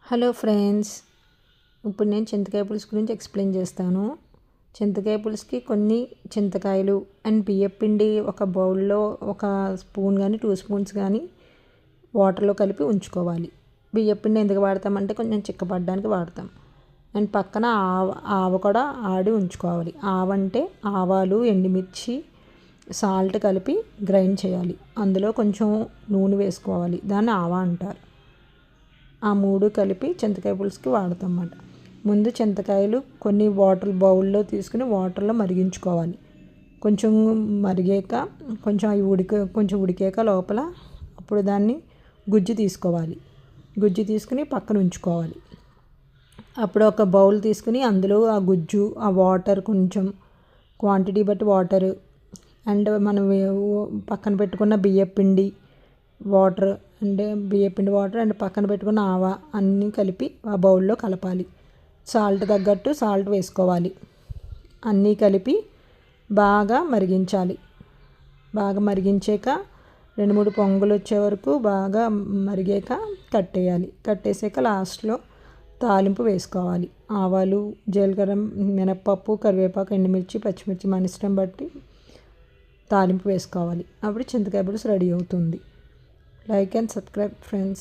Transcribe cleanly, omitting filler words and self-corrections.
Hello friends, ఇప్పుడు నేను చింతకాయ పులుసు గురించి ఎక్స్ప్లెయిన్ చేస్తాను. చింతకాయ పులుసుకి కొన్ని చింతకాయలు అండ్ బియ్యపిండి ఒక బౌల్లో ఒక స్పూన్ కానీ 2 స్పూన్స్ కానీ వాటర్లో కలిపి ఉంచుకోవాలి. బియ్యపిండి ఎందుకు వాడతామంటే కొంచెం చిక్కపడడానికి వాడతాం. అండ్ పక్కన ఆవ కూడా ఆడి ఉంచుకోవాలి. ఆవ అంటే ఆవాలు, ఎండుమిర్చి, సాల్ట్ కలిపి గ్రైండ్ చేయాలి. అందులో కొంచెం నూనె వేసుకోవాలి, దాన్ని ఆవ అంటారు. ఆ 3 కలిపి చింతకాయ పులుసుకి వాడతాం అన్నమాట. ముందు చింతకాయలు కొన్ని వాటర్ బౌల్లో తీసుకుని వాటర్లో మరిగించుకోవాలి. కొంచెం మరిగాక కొంచెం ఉడికాక లోపల అప్పుడు దాన్ని గుజ్జు తీసుకోవాలి. గుజ్జు తీసుకుని పక్కన ఉంచుకోవాలి. అప్పుడు ఒక బౌల్ తీసుకుని అందులో ఆ గుజ్జు, ఆ వాటర్, కొంచెం క్వాంటిటీ బట్టి వాటర్ అండ్ మనం పక్కన పెట్టుకున్న బియ్యపిండి వాటర్ అండ్ పక్కన పెట్టుకున్న ఆవ అన్నీ కలిపి ఆ బౌల్లో కలపాలి. సాల్ట్ తగ్గట్టు సాల్ట్ వేసుకోవాలి. అన్నీ కలిపి బాగా మరిగించాలి. బాగా మరిగించాక 2-3 పొంగులు వచ్చే వరకు బాగా మరిగాక కట్టేసాక లాస్ట్లో తాలింపు వేసుకోవాలి. ఆవాలు, జీలకర్ర, మినప్పప్పు, కరివేపాకు, ఎండుమిర్చి, పచ్చిమిర్చి మన ఇష్టం బట్టి తాలింపు వేసుకోవాలి. అప్పుడు చింతకాయ పులుసు రెడీ అవుతుంది. Like and subscribe, friends.